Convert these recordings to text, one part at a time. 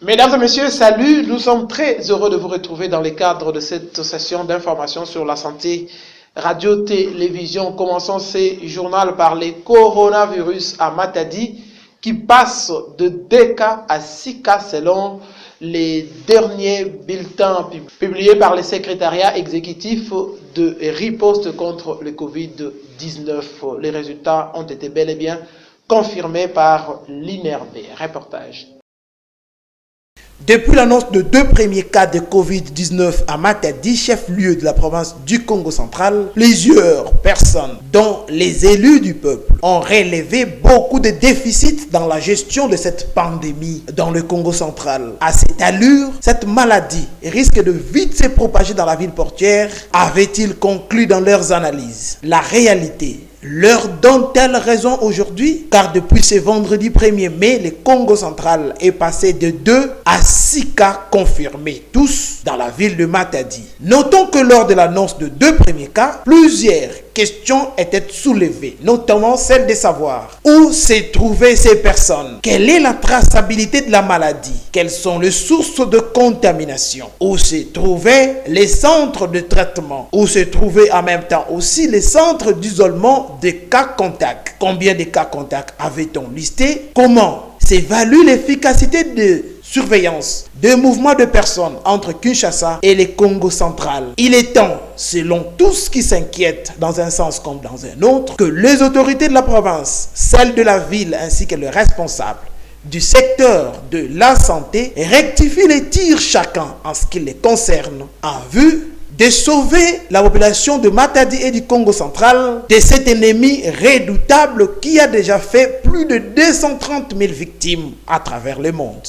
Mesdames et messieurs, salut, nous sommes très heureux de vous retrouver dans le cadre de cette session d'information sur la santé radio-télévision. Commençons ce journal par le coronavirus à Matadi qui passe de 2 cas à 6 cas selon les derniers bulletins publiés par le secrétariat exécutif de riposte contre le Covid-19. Les résultats ont été bel et bien confirmés par l'INRB. Reportage. Depuis l'annonce de 2 premiers cas de Covid-19 à Matadi, chef-lieu de la province du Congo central, plusieurs personnes, dont les élus du peuple, ont relevé beaucoup de déficits dans la gestion de cette pandémie dans le Congo central. À cette allure, cette maladie risque de vite se propager dans la ville portière, avait-il conclu dans leurs analyses. La réalité leur donne-t-elle raison aujourd'hui? Car depuis ce vendredi 1er mai, le Congo central est passé de 2 à 6 cas confirmés, tous dans la ville de Matadi. Notons que lors de l'annonce de 2 premiers cas, plusieurs questions étaient soulevées, notamment celle de savoir où se trouvaient ces personnes, quelle est la traçabilité de la maladie, quelles sont les sources de contamination, où se trouvaient les centres de traitement, où se trouvaient en même temps aussi les centres d'isolement des cas contacts. Combien de cas contacts avait-on listé? Comment s'évalue l'efficacité de surveillance de mouvements de personnes entre Kinshasa et le Congo central? Il est temps, selon tous qui s'inquiètent dans un sens comme dans un autre, que les autorités de la province, celles de la ville ainsi que les responsables du secteur de la santé rectifient les tirs chacun en ce qui les concerne en vue de sauver la population de Matadi et du Congo central de cet ennemi redoutable qui a déjà fait plus de 230 000 victimes à travers le monde.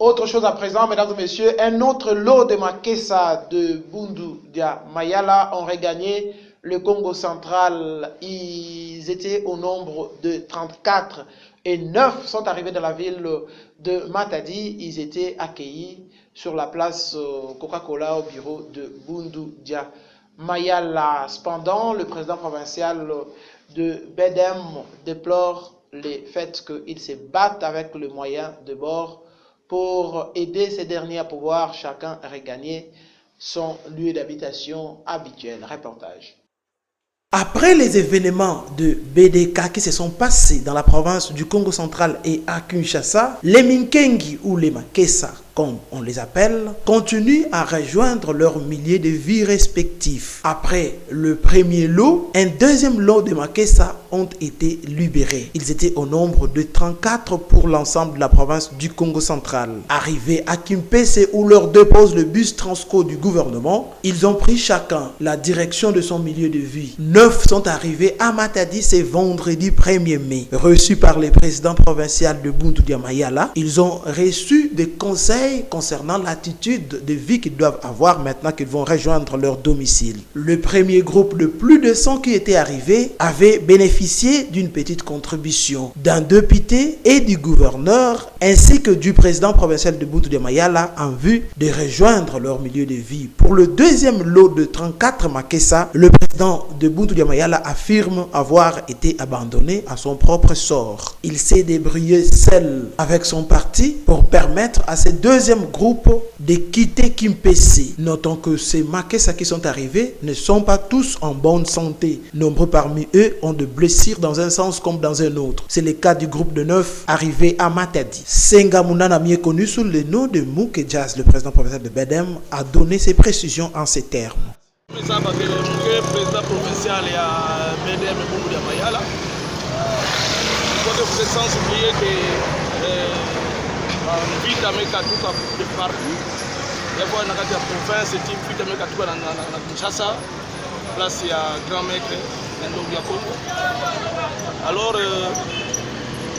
Autre chose à présent, mesdames et messieurs, un autre lot de Makessa de Bundu Dia Mayala ont regagné le Congo central. Ils étaient au nombre de 34 et 9 sont arrivés dans la ville de Matadi. Ils étaient accueillis sur la place Coca-Cola au bureau de Bundu Dia Mayala. Cependant, le président provincial de Bedem déplore le fait qu'ils se battent avec le moyen de bord pour aider ces derniers à pouvoir chacun regagner son lieu d'habitation habituel. Reportage. Après les événements de BDK qui se sont passés dans la province du Congo central et à Kinshasa, les Minkengi ou les Makessa, comme on les appelle, continuent à rejoindre leurs milliers de vies respectifs. Après le premier lot, un deuxième lot de Makessa ont été libérés. Ils étaient au nombre de 34 pour l'ensemble de la province du Congo central. Arrivés à Kimpese où leur dépose le bus Transco du gouvernement, ils ont pris chacun la direction de son milieu de vie. 9 sont arrivés à Matadi ce vendredi 1er mai. Reçus par le président provincial de Bundu Dia Mayala, ils ont reçu des conseils concernant l'attitude de vie qu'ils doivent avoir maintenant qu'ils vont rejoindre leur domicile. Le premier groupe de plus de 100 qui étaient arrivés avait bénéficié d'une petite contribution d'un député et du gouverneur ainsi que du président provincial de Bundu Dia Mayala en vue de rejoindre leur milieu de vie. Pour le deuxième lot de 34 Makessa, le président de Bundu Dia Mayala affirme avoir été abandonné à son propre sort. Il s'est débrouillé seul avec son parti pour permettre à ce deuxième groupe de quitter Kimpese. Notons que ces Makessa qui sont arrivés ne sont pas tous en bonne santé. Nombreux parmi eux ont de blessures dans un sens comme dans un autre. C'est le cas du groupe de 9 arrivé à Matadi. Senga Mounana, mieux connu sous le nom de Mouké Jazz, le président provincial de Bedem, a donné ses précisions en ces termes. Président provincial ya BDM Bundu Dia Mayala. Vous êtes sensibilisé que vita mekatuka de partout. Il y a une province et vita mekatuka na Kinshasa, place ya Grand Maître Ndombi ya Congo. Alors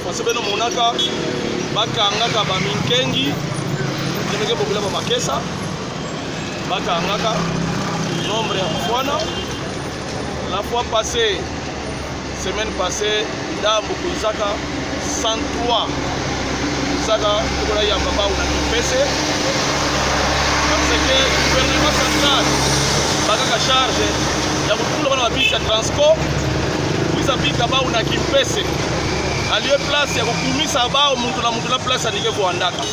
parce que monaka bakangaka ba Minkengi ndenge popula ba Makessa bakangaka nombre ya mfwana. La fois passée, semaine passée, Ndambo Kuzaka 103 Kuzaka Kola Yambaba ou na Kimpese parce que le gouvernement central bakaka charge ya kutula wana mabisi ya Transco kuisa bika ba una Kimpese aliye place ya kukumisa bao muntu na place anike kuandaka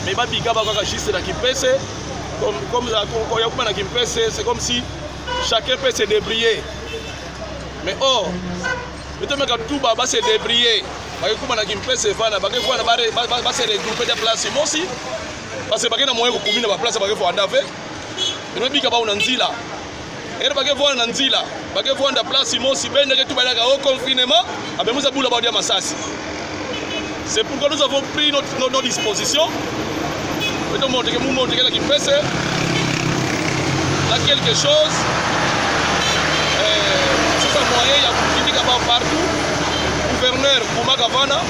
mais babika bakaka juste na kimpese comme na kimpese, c'est comme si chacun peut se débrouiller. Mais or metomeka tuba ba se débrouiller bakekuba na kimpese fana bakekuba na ba se regrouper de place mosi parce que bakena moyo kukumina ba place bakefu andave bika ba una nzila ere bakefu na nzila bakefu na place mosi bende ke tuba daga au confinement abemuza bula ba dia masasi. C'est pourquoi nous avons pris nos dispositions. Nous montrer que nous montrons que la kimpese là quelque chose. C'est un moyen il y a politique partout. Gouverneur Kuma Gavana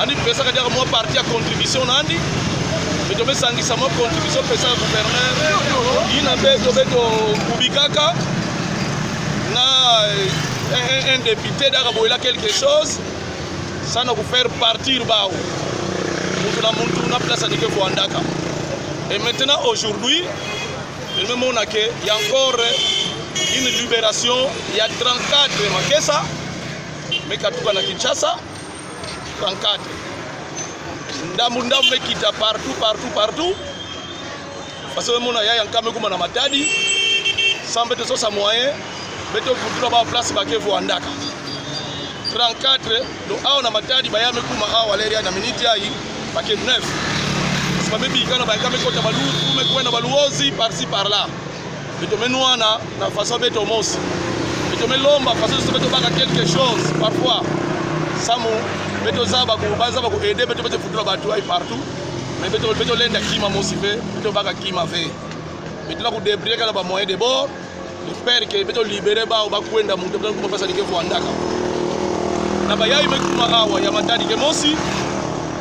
ani pesa kadia moi parti à contribution nandi. Mais tu me sangi sa moi contribution pesa gouverneur. Ina beto kubikaka na un député d'Araboila quelque chose. Ça nous faire partir bao. Nous place à Andaka. Et maintenant aujourd'hui, il y a encore une libération. Il y a 34 Makessa, mais Katuka na Kinshasa, 34. Ndamunda mekita partout. Parce que mon aya yankame kuma na matadi, sans beto so sa moyen, beto kutura ba place bakevu Andaka. 34 donc awa na matadi bayame kuma awa leria na minute ai paquet 9 c'est pas même quand ba kama kota balu kume kwenda baluozi par-ci par-là beto menwana na façon beto mosi beto melomba façon beto baka quelque chose parfois samu beto zaba ko baza ba ko aider beto futura batu ai partout mais beto lenda kima mosi fe beto baka kima fe beto la ko débrouiller kana ba moyen de bord le père que beto libérer ba kwenda muntu beto kuma pesa dikevu andaka na bayai mekuma awa ya matadi ke mosi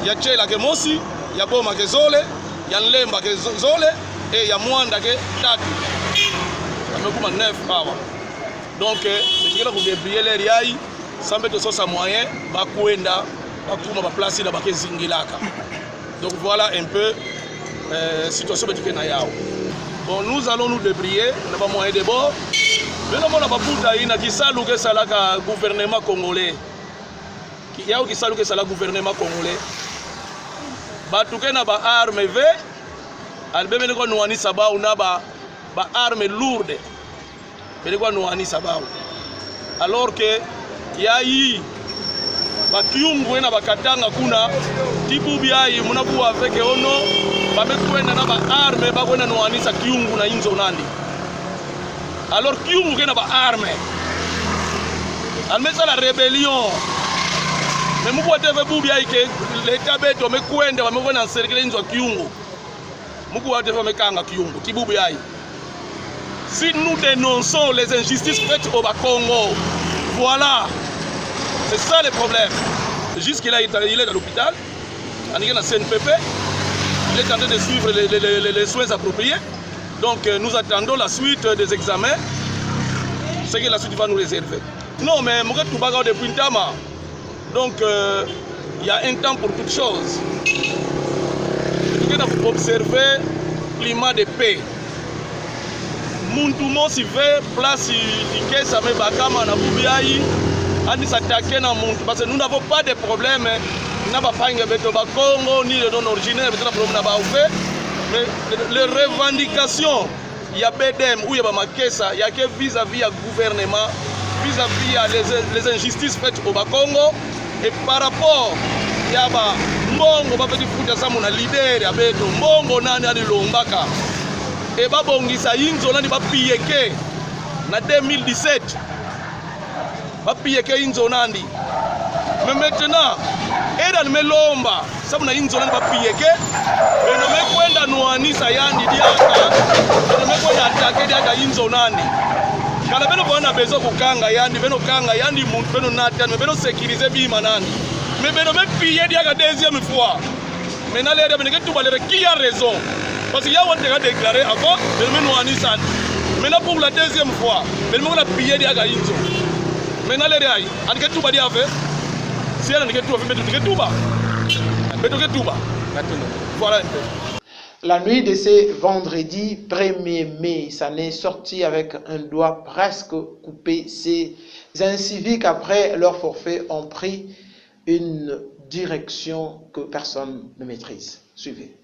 ya chela ke mosi ya boma ke zole ya nlemba ke zole et ya mwanda ke tatu amekuma 9 awa donc bekela ko débrouiller les riai sans mettre so sa moyen ba kwenda ba kuma ba place na ba ke zingilaka. Donc voilà un peu situation betuke na yao. Bon, nous allons nous débrouiller na ba moyen de bord mais na mona ba puta ina kisalu ke salaka gouvernement congolais. Il y a aussi le gouvernement congolais. Batuke na ba arme ve albeme ko nuani sabau na ba arme lourde. Bele ko nuani sabau. Alors que yayi ba kiungu na bakatanga kuna tibu biai munabu avec ono ba mekwenda na ba arme ba kwenda nuani sa kiungu na inzo nandi. Alors kiungu na ba arme. Almesa la rébellion. Mais nous avons vu que l'État beto me kwenda ba mekona nserikile inzo kiungu. Muku wa teve mekanga kiungu tibubu yai. Si nous dénonçons les injustices faites au Congo, voilà. C'est ça le problème. Jusqu'il est à l'hôpital, il est à CNPP, il est en train de suivre les soins appropriés. Donc nous attendons la suite des examens. C'est que la suite va nous réserver. Non, mais moi je suis depuis Ntama. Donc, il y a un temps pour toutes choses. Vous observez le climat de paix. Muntumo si veut place ikesa me bakama na bubiai ani s'attaquer na muntu parce que nous n'avons pas de problème na ba panga beto ba Congo ni le non originaire beto na problème na ba ouvert mais les revendications il y a BDM ou il y a Makessa il y a que vis-à-vis à gouvernement vis-à-vis à les injustices faites au Congo. Et par rapport à mbongo bapeti futa samu na leader ya beto mbongo nani ali lombaka et babongisa inzo nani bapiyeke na 2017 bapiyeke inzo nandi mais maintenant era nimelomba samu na inzo nani bapiyeke beno mekwenda nuanisa yandi diaka beno mekwenda atake diaka inzo nandi kala beno bona bezo kukanga yandi beno kanga yandi muntu beno natani beno sécuriser bima nandi mais beno me piller diaka deuxième fois maintenant les beno que tout balere qui a raison parce qu'il y a on déjà déclaré avant beno me nuanisa maintenant pour la deuxième fois beno me la piller diaka inzo maintenant les ai anike tout ba dia fait si elle anike tout fait beto que tout ba voilà un peu. La nuit de ce vendredi 1er mai, ça n'est sorti avec un doigt presque coupé. Ces inciviques, après leur forfait, ont pris une direction que personne ne maîtrise. Suivez.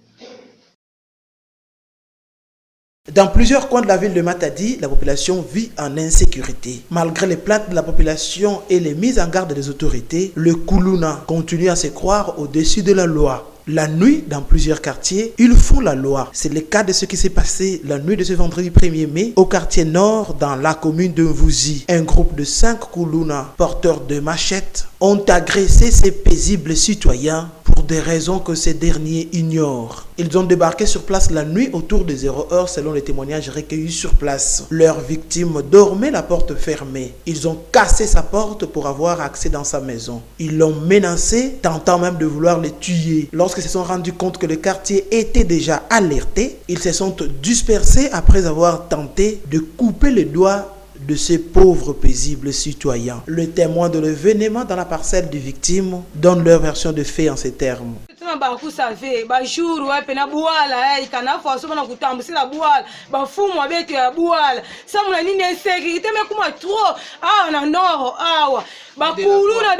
Dans plusieurs coins de la ville de Matadi, la population vit en insécurité. Malgré les plaintes de la population et les mises en garde des autorités, le Kuluna continue à se croire au-dessus de la loi. La nuit, dans plusieurs quartiers, ils font la loi. C'est le cas de ce qui s'est passé la nuit de ce vendredi 1er mai au quartier nord dans la commune de Mvouzi. Un groupe de 5 Kuluna porteurs de machettes ont agressé ces paisibles citoyens pour des raisons que ces derniers ignorent. Ils ont débarqué sur place la nuit autour de 0h selon les témoignages recueillis sur place. Leurs victimes dormaient la porte fermée. Ils ont cassé sa porte pour avoir accès dans sa maison. Ils l'ont menacé, tentant même de vouloir les tuer. Lorsqu'ils se sont rendus compte que le quartier était déjà alerté, ils se sont dispersés après avoir tenté de couper les doigts de ces pauvres paisibles citoyens. Le témoin de l'événement dans la parcelle des victimes donne leur version de fait en ces termes. Bakusave bajuru wapi na buwala ikana faso bana kutambusila buwala bafumu abetu ya buwala samuna nini insécurité me kuma trop awa na nord awa bakuluna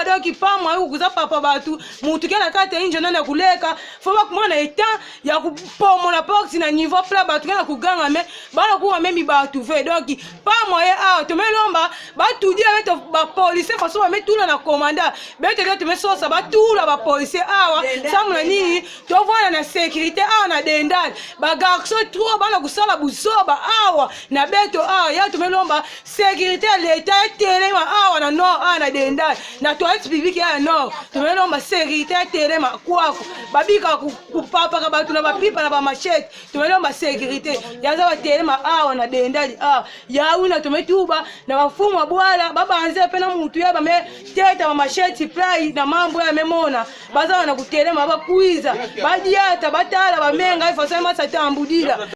donc pamwa ukuza papa batu mutu kena kata injo nana kuleka fo bakumana eta ya kupomola porte na niveau pla batu kena kuganga me bana kuwa memi batu ve donc pamwa awa tomelomba batu dia beto ba police faso ba metula na commandant beto beto mesosa batula ba policier awa samuna nini to voila na sécurité awa na dendal ba garçon trop bana kusala buzoba awa na beto awa ya tomelomba sécurité l'état telema awa na nord awa na dendal na toilette publique ya nord tomelomba sécurité telema kwako babika kupapa ka batu na bapipa na ba machette tomelomba sécurité yaza ba telema awa na dendal awa ya una tometuba na bafumu bwala babanze pena mutu ya ba me teta ba machette play na mambo ya memona baza na kutelema bakuiza badiata batala bamenga ifo sema satambudila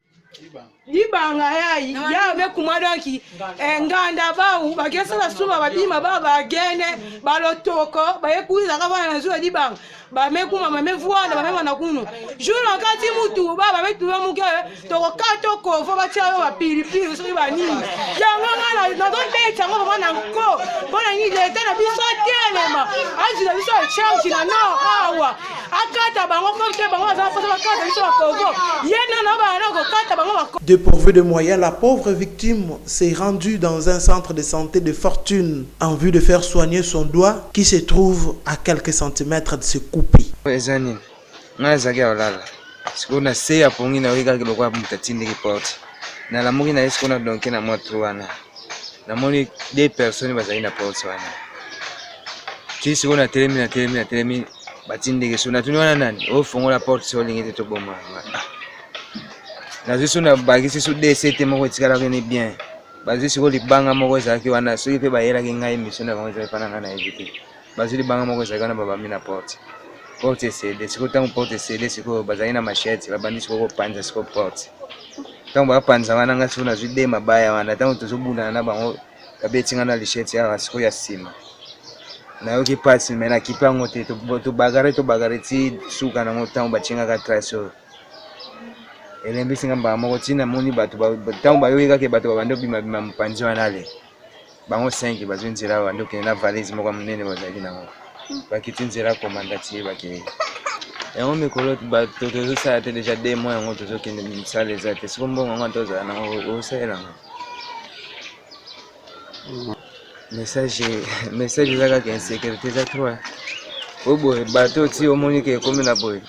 libanga yayi yabe kumadaki enganda bawu bagesa la suba babima baba agene balotoko bayekuiza kabana nazuwa libanga bamekuma bamevuana bamema kuno jour wakati mutu baba betuwa muke toko kato kofo bachayo bapilipili so banini yango ngala na donte ngo bana nko bona ni leta na biso telema aji na biso change na no awa akata bango ko te bango za fosa bakata biso kongo yena na bana ko kata bango. Dépourvue de moyens, la pauvre victime s'est rendue dans un centre de santé de fortune en vue de faire soigner son doigt qui se trouve à quelques centimètres de se couper. Ezani, ngazaga olala. Sikuna seya pongi na wika kilokwa mtatindi report. Na la mungi na eskona donke na moto wana. Na moni des personnes bazali na porte wana. Ki sikuna telemi batindi ke suna tuniwana nani? O fongo la porte so lingete to boma. Na zisu na bagisi su DCT moko tikala kene bien. Bazisi ko libanga moko zaki wana so ipe bayela ke ngai mission na bango zafana na evite. Bazili libanga moko zaki wana baba mina porte. Porte CD, siko tangu porte CD siko bazali na machete babandisi ko panza siko porte. Tangu ba panza wana ngasi una zide mabaya wana tangu tuzobuna na bango kabeti ngana lisheti ya siko ya sima. Na yoki pasi mena kipango te to bagare ti suka na ngotangu bachinga ka traso. Elembi singa ba moko tina moni batu tangu ba yoka ke batu babando bima mpanzi wana le. Bango 5 bazunzira wando ke na valise moko munene bazali na ngo. Bakitinzira komandati baki yango mikolo batoto ça a déjà des mois yango tozo kende misale zate sikombo ngo ntoza na ngo osela message zaka ke sécurité za 3 obo bato ti omonike komi na boy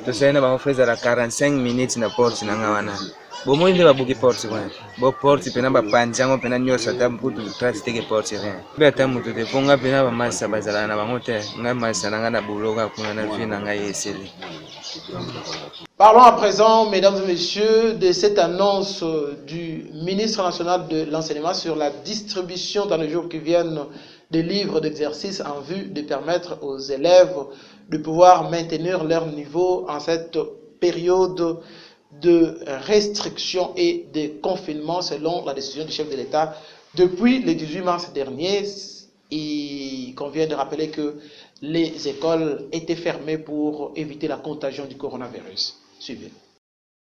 to saina ba ofreza la 45 minutes na porte na ngawana bo mo inde babuki porte kwa bo porte pena ba panjango pena nyosa ta mputu trust teke porte rien be ta mutu te ponga pena ba masa bazala na bango te nga masa na ngana buloka kuna na fina nga yeseli. Parlons à présent, mesdames et messieurs, de cette annonce du ministre national de l'enseignement sur la distribution dans les jours qui viennent des livres d'exercice en vue de permettre aux élèves de pouvoir maintenir leur niveau en cette période de restriction et de confinement selon la décision du chef de l'État depuis le 18 mars dernier. Il convient de rappeler que les écoles étaient fermées pour éviter la contagion du coronavirus. Suivez.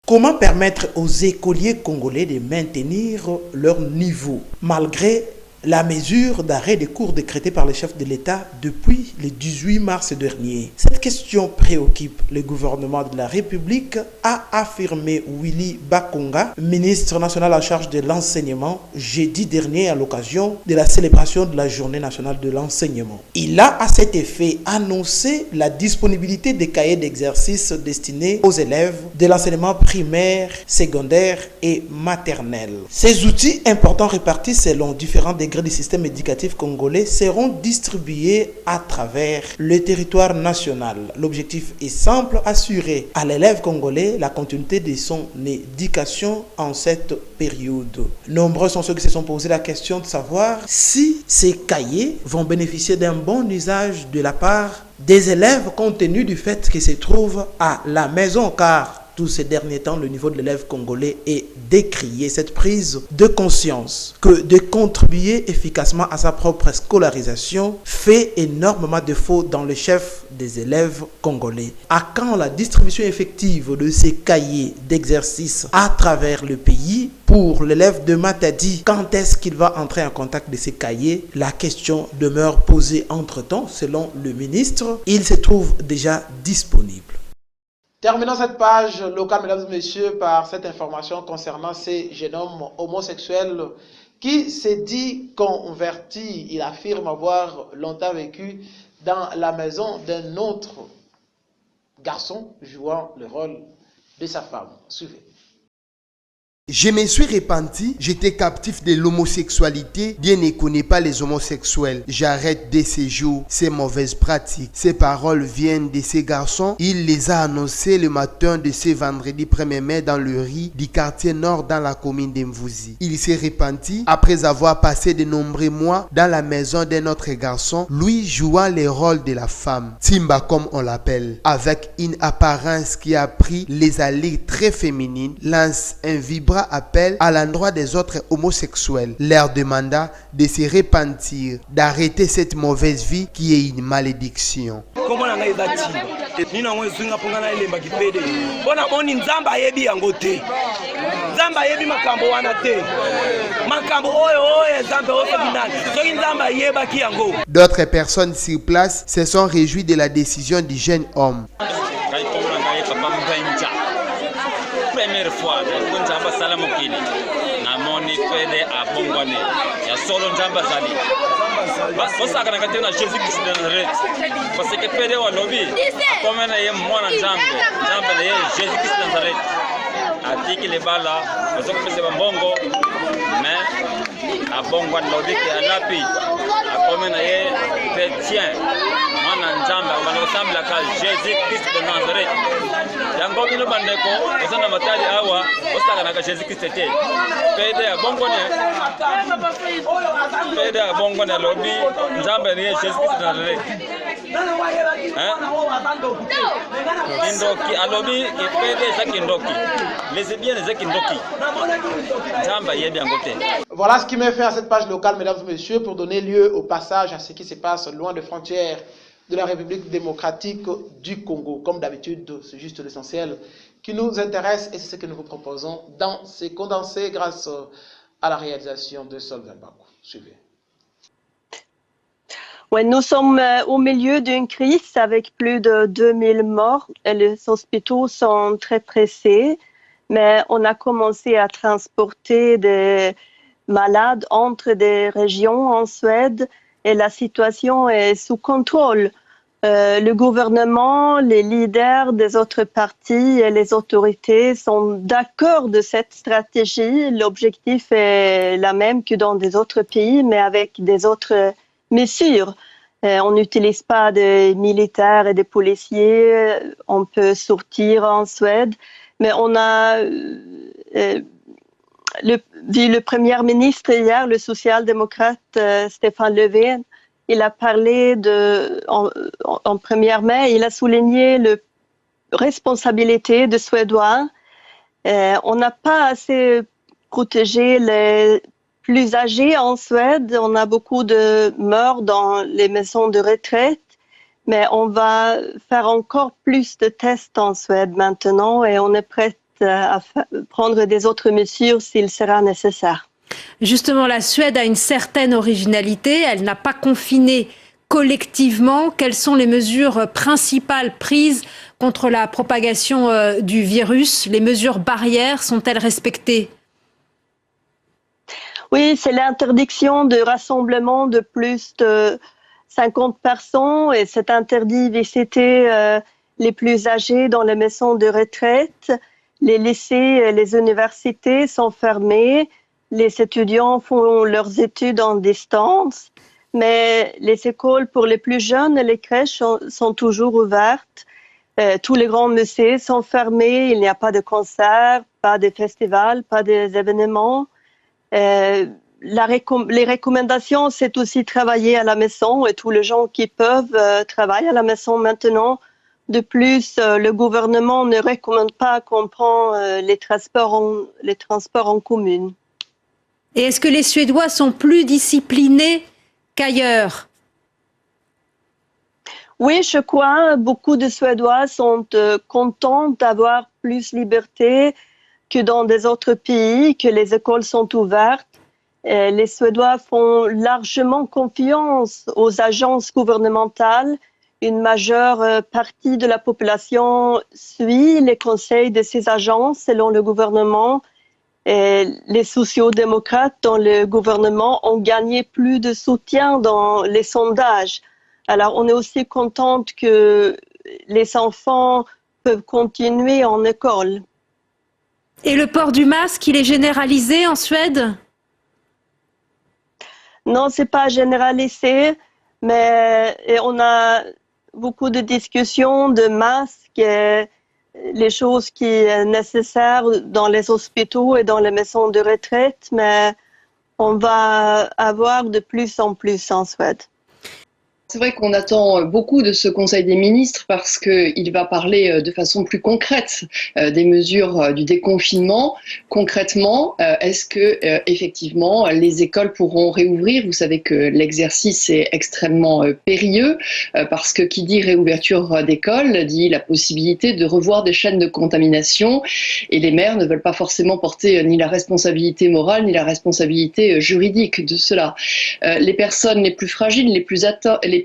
Comment permettre aux écoliers congolais de maintenir leur niveau malgré la mesure d'arrêt des cours décrétée par le chef de l'État depuis le 18 mars dernier. Cette question préoccupe le gouvernement de la République, a affirmé Willy Bakonga, ministre national en charge de l'enseignement, jeudi dernier à l'occasion de la célébration de la Journée nationale de l'enseignement. Il a à cet effet annoncé la disponibilité des cahiers d'exercice destinés aux élèves de l'enseignement primaire, secondaire et maternel. Ces outils importants répartis selon différents degrés du système éducatif congolais seront distribués à travers le territoire national. L'objectif est simple, assurer à l'élève congolais la continuité de son éducation en cette période. Nombreux sont ceux qui se sont posé la question de savoir si ces cahiers vont bénéficier d'un bon usage de la part des élèves compte tenu du fait qu'ils se trouvent à la maison, car tous ces derniers temps, le niveau de l'élève congolais est décrié. Cette prise de conscience que de contribuer efficacement à sa propre scolarisation fait énormément défaut dans le chef des élèves congolais. À quand la distribution effective de ces cahiers d'exercice à travers le pays? Pour l'élève de Matadi, quand est-ce qu'il va entrer en contact de ces cahiers? La question demeure posée entre-temps. Selon le ministre, il se trouve déjà disponible. Terminons cette page locale, mesdames et messieurs, par cette information concernant ces jeunes hommes homosexuels qui s'est dit converti. Il affirme avoir longtemps vécu dans la maison d'un autre garçon jouant le rôle de sa femme. Suivez. Je me suis repenti, j'étais captif de l'homosexualité. Dieu ne connaît pas les homosexuels. J'arrête dès ces jours ces mauvaises pratiques. Ces paroles viennent de ces garçons. Il les a annoncées le matin de ce vendredi 1er mai dans le riz du quartier nord dans la commune d'Mvouzi. Il s'est repenti après avoir passé de nombreux mois dans la maison d'un autre garçon, lui jouant le rôle de la femme, Timba comme on l'appelle, avec une apparence qui a pris les allées très féminines, lance un vibrant appel à l'endroit des autres homosexuels, leur demanda de se repentir, d'arrêter cette mauvaise vie qui est une malédiction. D'autres personnes sur place se sont réjouies de la décision du jeune homme. Première fois, nzamba sala mokili na moni fede abongwane ya solo nzamba zali bosaka na katena Jésus Christ de Nazareth parce que fede wa lobi akomena ye mwana nzamba na ye Jésus Christ de Nazareth atiki le bala bazoko pese bambongo mais abongwa lobi ke alapi akomena ye chrétien mwana nzamba banosambla ka Jésus Christ de Nazareth yango bino bandeko osana matali awa osaka na Jésus Christ te pede ya bongo ne lobi nzamba ne Jésus Christ na Nazareth kindoki alobi ipede za kindoki lesbienne za kindoki nzamba yebi yango te. Voilà ce qui met fin à cette page locale, mesdames et messieurs, pour donner lieu au passage à ce qui se passe loin des frontières de la République démocratique du Congo. Comme d'habitude, c'est juste l'essentiel qui nous intéresse et c'est ce que nous vous proposons dans ces condensés grâce à la réalisation de Solveig Bakou. Suivez. Ouais, nous sommes au milieu d'une crise avec plus de 2000 morts et les hôpitaux sont très pressés, mais on a commencé à transporter des malades entre des régions en Suède et la situation est sous contrôle. Le gouvernement, les leaders des autres partis et les autorités sont d'accord de cette stratégie. L'objectif est la même que dans des autres pays, mais avec des autres mesures. On n'utilise pas de militaires et de policiers. On peut sortir en Suède, mais on a vu le Premier ministre hier, le social-démocrate Stefan Löfven. Il a parlé en 1er mai, il a souligné la responsabilité des Suédois. On n'a pas assez protégé les plus âgés en Suède. On a beaucoup de morts dans les maisons de retraite, mais on va faire encore plus de tests en Suède maintenant et on est prêt à prendre des autres mesures s'il sera nécessaire. Justement, la Suède a une certaine originalité. Elle n'a pas confiné collectivement. Quelles sont les mesures principales prises contre la propagation du virus? Les mesures barrières sont-elles respectées? Oui, c'est l'interdiction de rassemblement de plus de 50 personnes et c'est interdit de visiter les plus âgés dans les maisons de retraite. Les lycées et les universités sont fermés. Les étudiants font leurs études en distance. Mais les écoles pour les plus jeunes et les crèches sont toujours ouvertes. Tous les grands musées sont fermés. Il n'y a pas de concerts, pas de festivals, pas d'événements. Les recommandations, c'est aussi travailler à la maison et tous les gens qui peuvent travailler à la maison maintenant. De plus, le gouvernement ne recommande pas qu'on prenne les transports en commun. Et est-ce que les Suédois sont plus disciplinés qu'ailleurs? Oui, je crois. Beaucoup de Suédois sont contents d'avoir plus de liberté que dans des autres pays, que les écoles sont ouvertes. Les Suédois font largement confiance aux agences gouvernementales. Une majeure partie de la population suit les conseils de ces agences selon le gouvernement. Et les sociaux-démocrates dans le gouvernement ont gagné plus de soutien dans les sondages. Alors, on est aussi contente que les enfants peuvent continuer en école. Et le port du masque, il est généralisé en Suède? Non, c'est pas généralisé, mais on a beaucoup de discussions de masques et les choses qui sont nécessaires dans les hôpitaux et dans les maisons de retraite, mais on va avoir de plus en plus en Suède. C'est vrai qu'on attend beaucoup de ce Conseil des ministres parce qu'il va parler de façon plus concrète des mesures du déconfinement. Concrètement, est-ce que effectivement les écoles pourront réouvrir? Vous savez que l'exercice est extrêmement périlleux parce que qui dit réouverture d'écoles dit la possibilité de revoir des chaînes de contamination et les maires ne veulent pas forcément porter ni la responsabilité morale ni la responsabilité juridique de cela. Les personnes les plus fragiles, les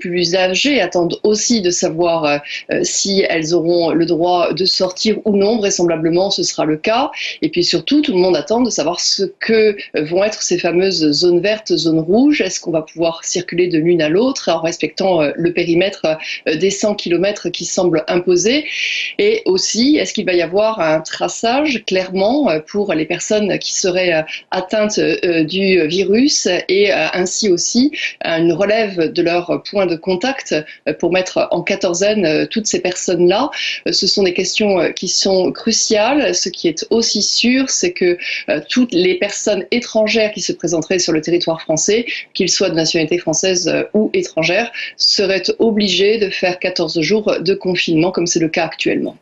plus âgées attendent aussi de savoir si elles auront le droit de sortir ou non. Vraisemblablement, ce sera le cas. Et puis surtout, tout le monde attend de savoir ce que vont être ces fameuses zones vertes, zones rouges. Est-ce qu'on va pouvoir circuler de l'une à l'autre en respectant le périmètre des 100 km qui semble imposé? Et aussi, est-ce qu'il va y avoir un traçage clairement pour les personnes qui seraient atteintes du virus et ainsi aussi une relève de leur point de contact pour mettre en quatorzaine toutes ces personnes-là? Ce sont des questions qui sont cruciales. Ce qui est aussi sûr, c'est que toutes les personnes étrangères qui se présenteraient sur le territoire français, qu'ils soient de nationalité française ou étrangère, seraient obligées de faire 14 jours de confinement, comme c'est le cas actuellement.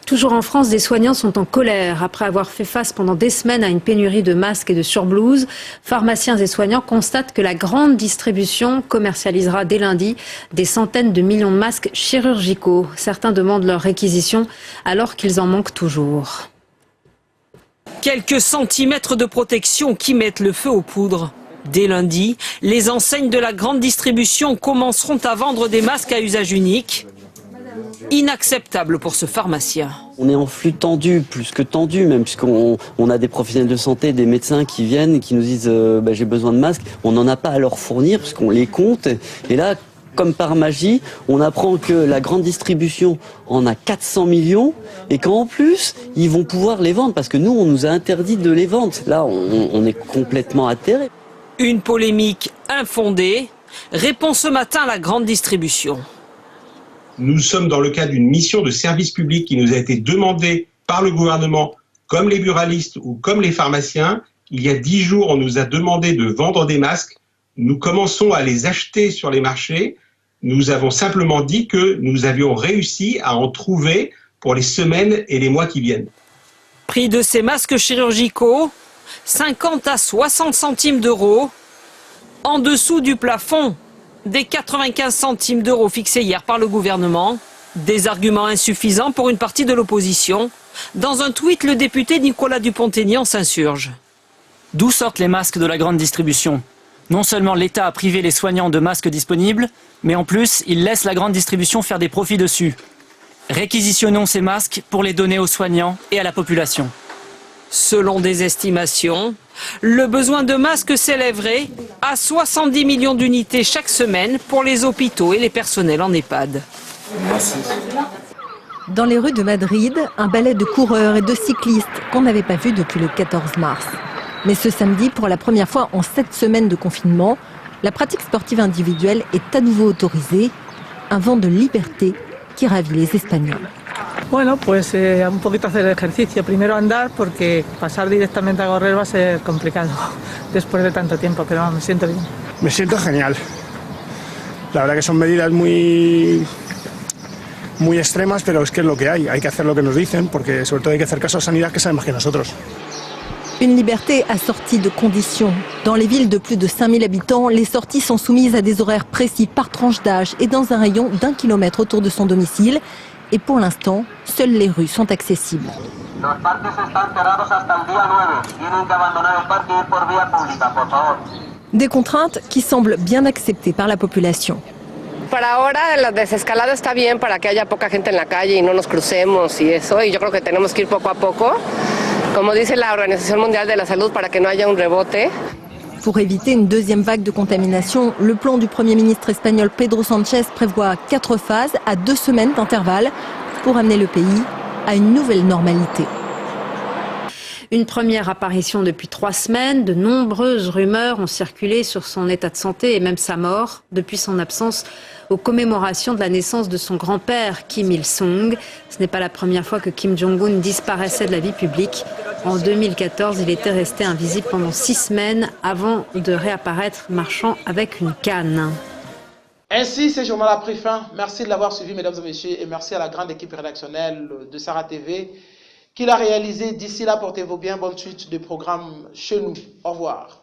Toujours en France, des soignants sont en colère. Après avoir fait face pendant des semaines à une pénurie de masques et de surblouses, pharmaciens et soignants constatent que la grande distribution commercialisera dès lundi des centaines de millions de masques chirurgicaux. Certains demandent leur réquisition alors qu'ils en manquent toujours. Quelques centimètres de protection qui mettent le feu aux poudres. Dès lundi, les enseignes de la grande distribution commenceront à vendre des masques à usage unique. Inacceptable pour ce pharmacien. On est en flux tendu, plus que tendu même, puisqu'on a des professionnels de santé, des médecins qui viennent et qui nous disent j'ai besoin de masques. On n'en a pas à leur fournir puisqu'on les compte. Et là, comme par magie, on apprend que la grande distribution en a 400 millions et qu'en plus, ils vont pouvoir les vendre parce que nous, on nous a interdit de les vendre. Là, on est complètement atterré. Une polémique infondée répond ce matin la grande distribution. Nous sommes dans le cadre d'une mission de service public qui nous a été demandée par le gouvernement, comme les buralistes ou comme les pharmaciens. Il y a 10 jours, on nous a demandé de vendre des masques. Nous commençons à les acheter sur les marchés. Nous avons simplement dit que nous avions réussi à en trouver pour les semaines et les mois qui viennent. Prix de ces masques chirurgicaux, 50 à 60 centimes d'euros, en dessous du plafond des 95 centimes d'euros fixés hier par le gouvernement. Des arguments insuffisants pour une partie de l'opposition. Dans un tweet, le député Nicolas Dupont-Aignan s'insurge. D'où sortent les masques de la grande distribution? Non seulement l'État a privé les soignants de masques disponibles, mais en plus, il laisse la grande distribution faire des profits dessus. Réquisitionnons ces masques pour les donner aux soignants et à la population. Selon des estimations, le besoin de masques s'élèverait à 70 millions d'unités chaque semaine pour les hôpitaux et les personnels en EHPAD. Dans les rues de Madrid, un ballet de coureurs et de cyclistes qu'on n'avait pas vu depuis le 14 mars. Mais ce samedi, pour la première fois en 7 semaines de confinement, la pratique sportive individuelle est à nouveau autorisée. Un vent de liberté qui ravit les Espagnols. Bueno, pues un poquito hacer ejercicio. Primero andar, porque pasar directamente a correr va a ser complicado después de tanto tiempo, pero me siento bien. Me siento genial. La verdad que son medidas muy extremas, pero es que es lo que hay que hacer lo que nos dicen, porque sobre todo hay que hacer caso a Sanidad, que sabe más que nosotros. Une liberté assortie de conditions. Dans les villes de plus de 5000 habitants, les sorties sont soumises à des horaires précis par tranche d'âge et dans un rayon d'1 kilomètre autour de son domicile. Et pour l'instant, seules les rues sont accessibles. Des contraintes qui semblent bien acceptées par la population. Para ahora la desescalada está bien para que haya poca gente en la calle y no nos crucemos y eso, y yo creo que tenemos que ir poco a poco, como dice la Organización Mundial de la Salud, para que no haya un rebote. Pour éviter une deuxième vague de contamination, le plan du Premier ministre espagnol Pedro Sánchez prévoit 4 phases à 2 semaines d'intervalle pour amener le pays à une nouvelle normalité. Une première apparition depuis 3 semaines. De nombreuses rumeurs ont circulé sur son état de santé et même sa mort depuis son absence aux commémorations de la naissance de son grand-père Kim Il-sung. Ce n'est pas la première fois que Kim Jong-un disparaissait de la vie publique. En 2014, il était resté invisible pendant 6 semaines avant de réapparaître marchant avec une canne. Ainsi, ce journal a pris fin. Merci de l'avoir suivi, mesdames et messieurs, et merci à la grande équipe rédactionnelle de Sarah TV qui l'a réalisé. D'ici là, portez-vous bien. Bonne suite de programme chez nous. Au revoir.